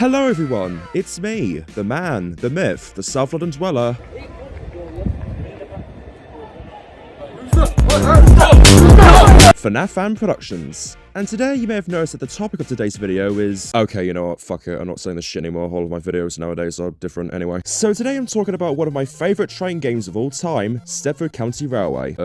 Hello everyone, it's me, the man, the myth, the South London dweller. FnafFan Productions. And today you may have noticed that the topic of today's video is... Okay, you know what, fuck it, I'm not saying this shit anymore, all of my videos nowadays are different anyway. So today I'm talking about one of my favourite train games of all time, Stepford County Railway.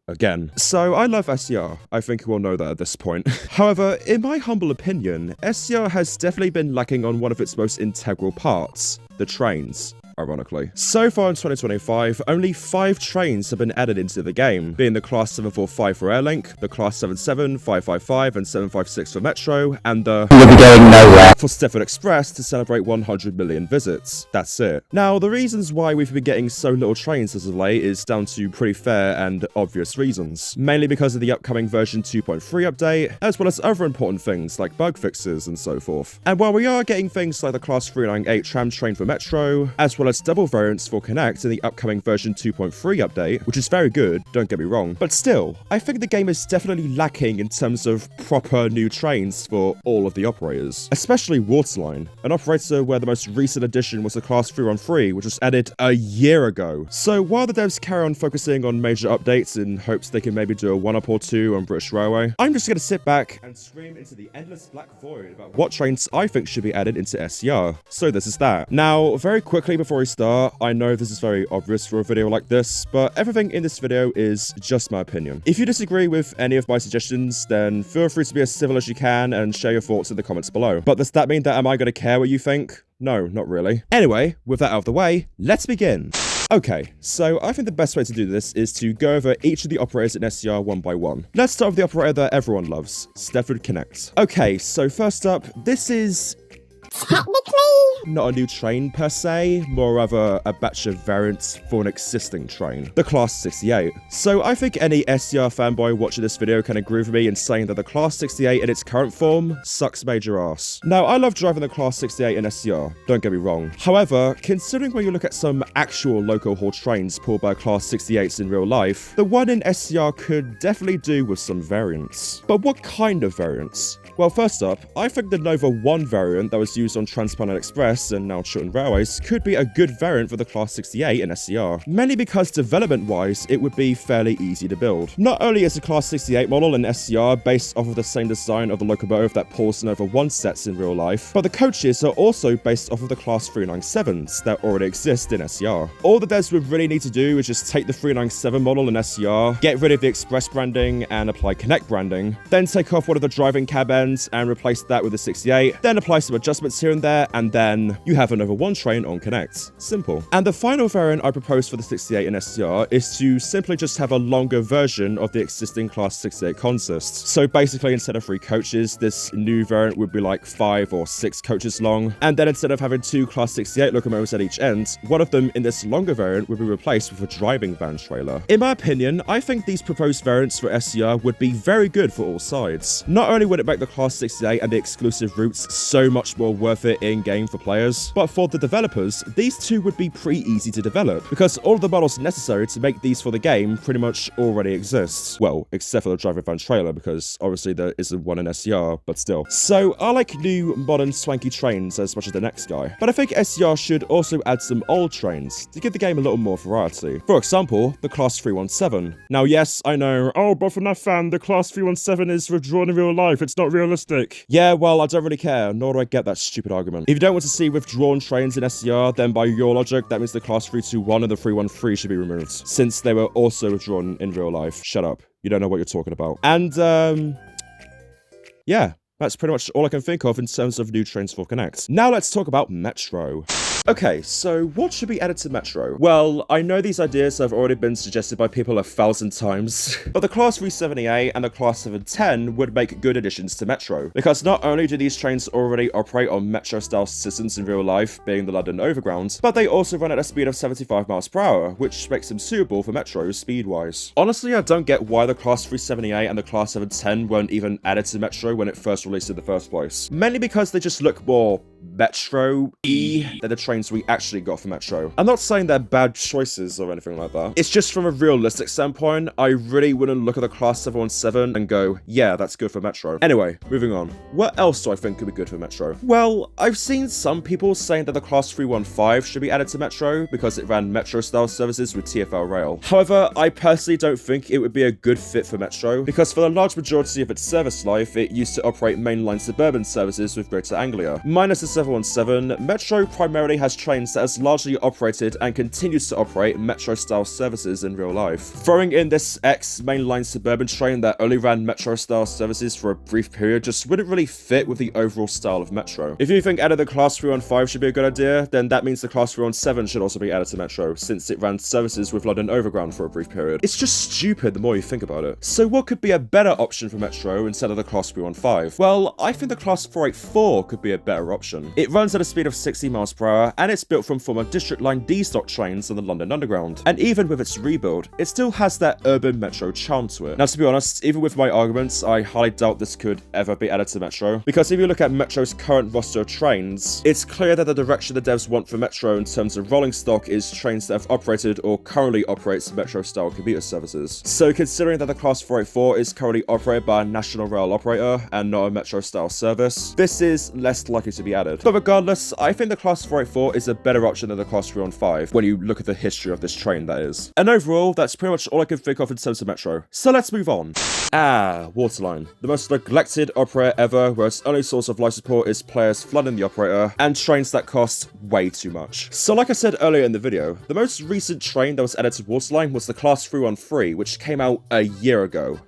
Again. So, I love SCR. I think you all know that at this point. However, in my humble opinion, SCR has definitely been lacking on one of its most integral parts, the trains. Ironically. So far in 2025, only 5 trains have been added into the game, being the Class 745 for Airlink, the Class 77, 555, and 756 for Metro, and the You'll be going nowhere for Stepford Express to celebrate 100 million visits. That's it. Now, the reasons why we've been getting so little trains as of late is down to pretty fair and obvious reasons. Mainly because of the upcoming version 2.3 update, as well as other important things like bug fixes and so forth. And while we are getting things like the Class 398 tram train for Metro, as well as double variants for Connect in the upcoming version 2.3 update, which is very good, don't get me wrong. But still, I think the game is definitely lacking in terms of proper new trains for all of the operators. Especially Waterline, an operator where the most recent addition was the Class 313, which was added a year ago. So while the devs carry on focusing on major updates in hopes they can maybe do a 1-up or 2 on British Railway, I'm just gonna sit back and scream into the endless black void about what trains I think should be added into SCR. So this is that. Now, very quickly before we start, I know this is very obvious for a video like this, but everything in this video is just my opinion. If you disagree with any of my suggestions, then feel free to be as civil as you can and share your thoughts in the comments below. But does that mean that am I going to care what you think? No, not really. Anyway, with that out of the way, let's begin. Okay, so I think the best way to do this is to go over each of the operators in SCR one by one. Let's start with the operator that everyone loves, Stepford Connect. Okay, so first up, this is... technically not a new train per se, more of a batch of variants for an existing train, the Class 68. So I think any SCR fanboy watching this video can agree with me in saying that the Class 68 in its current form sucks major ass. Now, I love driving the Class 68 in SCR, don't get me wrong. However, considering when you look at some actual local haul trains pulled by Class 68s in real life, the one in SCR could definitely do with some variants. But what kind of variants? Well, first up, I think the Nova 1 variant that was used on Transplanet Express and now Chiltern Railways could be a good variant for the Class 68 in SCR, mainly because development-wise, it would be fairly easy to build. Not only is the Class 68 model in SCR based off of the same design of the locomotive that pulls Nova 1 sets in real life, but the coaches are also based off of the Class 397s that already exist in SCR. All the devs would really need to do is just take the 397 model in SCR, get rid of the Express branding and apply Connect branding, then take off one of the driving cab ends and replace that with the 68, then apply some adjustments here and there, and then you have another 1 train on Connect. Simple. And the final variant I propose for the 68 in SCR is to simply just have a longer version of the existing Class 68 consist. So basically, instead of 3 coaches, this new variant would be like 5 or 6 coaches long, and then instead of having 2 Class 68 locomotives at each end, one of them in this longer variant would be replaced with a driving van trailer. In my opinion, I think these proposed variants for SCR would be very good for all sides. Not only would it make the Class 68 and the exclusive routes so much more worth it in-game for players, but for the developers, these two would be pretty easy to develop, because all of the models necessary to make these for the game pretty much already exist. Well, except for the driving van trailer, because obviously there isn't one in SCR, but still. So, I like new, modern, swanky trains as much as the next guy, but I think SCR should also add some old trains to give the game a little more variety. For example, the Class 317. Now, yes, I know, oh, but for FnafFan, the Class 317 is withdrawn in real life, it's not realistic. Yeah, well, I don't really care, nor do I get that stupid argument. If you don't want to see withdrawn trains in SCR, then by your logic, that means the Class 321 and the 313 should be removed, since they were also withdrawn in real life. Shut up. You don't know what you're talking about. And, yeah. That's pretty much all I can think of in terms of new trains for Connect. Now let's talk about Metro. Okay, so what should be added to Metro? Well, I know these ideas have already been suggested by people 1,000 times, but the Class 378 and the Class 710 would make good additions to Metro, because not only do these trains already operate on Metro-style systems in real life, being the London Overground, but they also run at a speed of 75 miles per hour, which makes them suitable for Metro speed-wise. Honestly, I don't get why the Class 378 and the Class 710 weren't even added to Metro when it first released in the first place. Mainly because they just look more Metro-y than the trains we actually got for Metro. I'm not saying they're bad choices or anything like that. It's just from a realistic standpoint, I really wouldn't look at the Class 717 and go, yeah, that's good for Metro. Anyway, moving on. What else do I think could be good for Metro? Well, I've seen some people saying that the Class 315 should be added to Metro because it ran Metro-style services with TfL Rail. However, I personally don't think it would be a good fit for Metro because for the large majority of its service life, it used to operate mainline suburban services with Greater Anglia. Minus the 717, Metro primarily has trains that has largely operated and continues to operate Metro-style services in real life. Throwing in this ex-mainline suburban train that only ran Metro-style services for a brief period just wouldn't really fit with the overall style of Metro. If you think adding the Class 315 should be a good idea, then that means the Class 317 should also be added to Metro, since it ran services with London Overground for a brief period. It's just stupid the more you think about it. So what could be a better option for Metro instead of the Class 315? Well, I think the Class 484 could be a better option. It runs at a speed of 60 miles per hour, and it's built from former District Line D stock trains on the London Underground. And even with its rebuild, it still has that urban Metro charm to it. Now, to be honest, even with my arguments, I highly doubt this could ever be added to Metro, because if you look at Metro's current roster of trains, it's clear that the direction the devs want for Metro in terms of rolling stock is trains that have operated or currently operates Metro-style commuter services. So considering that the Class 484 is currently operated by a national rail operator and not a Metro-style service, this is less likely to be added. But regardless, I think the Class 484 is a better option than the Class 315 when you look at the history of this train, that is. And overall, that's pretty much all I can think of in terms of Metro. So let's move on. Waterline. The most neglected operator ever, where its only source of life support is players flooding the operator, and trains that cost way too much. So like I said earlier in the video, the most recent train that was added to Waterline was the Class 313, which came out a year ago.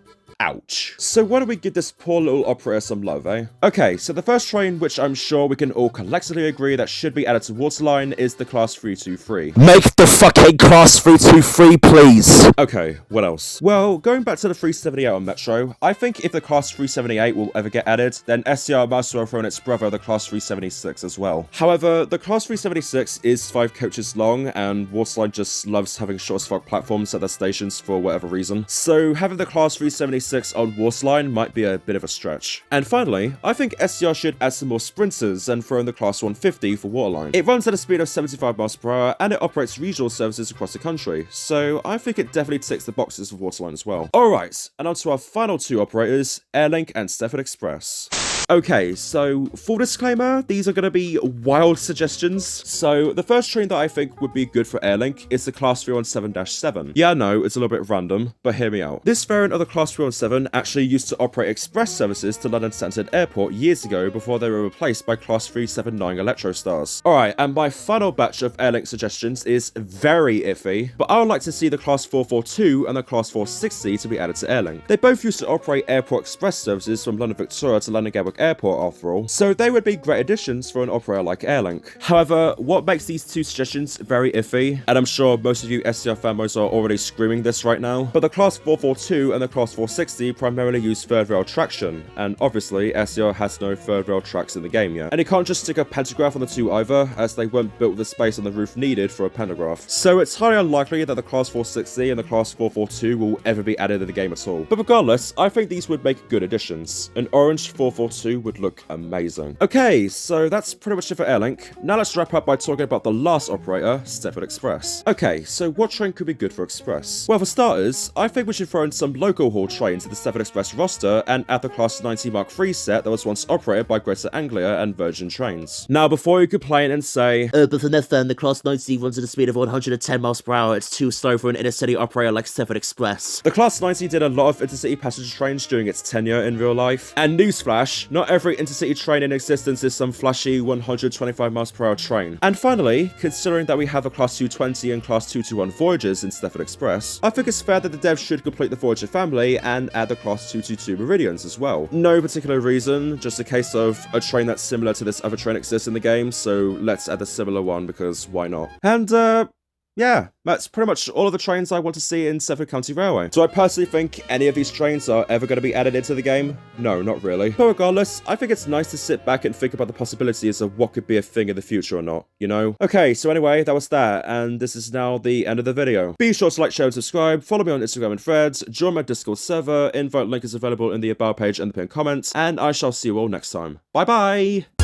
Ouch. So why don't we give this poor little operator some love, eh? Okay, so the first train, which I'm sure we can all collectively agree that should be added to Waterline, is the Class 323. Make the fucking Class 323, please. Okay, what else? Well, going back to the 378 on Metro, I think if the Class 378 will ever get added, then SCR might as well throw in its brother, the Class 376 as well. However, the Class 376 is 5 coaches long, and Waterline just loves having short as fuck platforms at their stations for whatever reason. So having the Class 376 on Waterline might be a bit of a stretch. And finally, I think SCR should add some more sprinters and throw in the Class 150 for Waterline. It runs at a speed of 75 miles per hour and it operates regional services across the country, so I think it definitely ticks the boxes for Waterline as well. Alright, and on to our final two operators, Airlink and Stepford Express. Okay, so full disclaimer, these are going to be wild suggestions. So the first train that I think would be good for Airlink is the Class 317-7. Yeah, I know, it's a little bit random, but hear me out. This variant of the Class 317 actually used to operate express services to London Stansted Airport years ago before they were replaced by Class 379 Electrostars. Alright, and my final batch of Airlink suggestions is very iffy, but I would like to see the Class 442 and the Class 460 to be added to Airlink. They both used to operate airport express services from London Victoria to London Gatwick Airport after all, so they would be great additions for an operator like Airlink. However, what makes these two suggestions very iffy, and I'm sure most of you SCR fanboys are already screaming this right now, but the Class 442 and the Class 460 primarily use third rail traction, and obviously SCR has no third rail tracks in the game yet. And you can't just stick a pantograph on the two either, as they weren't built with the space on the roof needed for a pantograph. So it's highly unlikely that the Class 460 and the Class 442 will ever be added in the game at all. But regardless, I think these would make good additions. An orange 442 would look amazing. Okay, so that's pretty much it for Airlink. Now let's wrap up by talking about the last operator, Stepford Express. Okay, so what train could be good for Express? Well, for starters, I think we should throw in some local haul trains to the Stepford Express roster and add the Class 90 Mark III set that was once operated by Greater Anglia and Virgin Trains. Now, before you complain and say, But for FnafFan, the Class 90 runs at a speed of 110 miles per hour. It's too slow for an inner-city operator like Stepford Express. the Class 90 did a lot of intercity passenger trains during its tenure in real life. And newsflash, not every intercity train in existence is some flashy 125 miles per hour train. And finally, considering that we have a Class 220 and Class 221 Voyagers in Stepford Express, I think it's fair that the devs should complete the Voyager family and add the Class 222 Meridians as well. No particular reason, just a case of a train that's similar to this other train exists in the game, so let's add a similar one because why not? And yeah, that's pretty much all of the trains I want to see in Stepford County Railway. Do I personally think any of these trains are ever going to be added into the game? No, not really. But regardless, I think it's nice to sit back and think about the possibilities of what could be a thing in the future or not, you know? Okay, so anyway, that was that, and this is now the end of the video. Be sure to like, share, and subscribe, follow me on Instagram and Threads, join my Discord server, invite link is available in the About page and the pinned comments, and I shall see you all next time. Bye bye!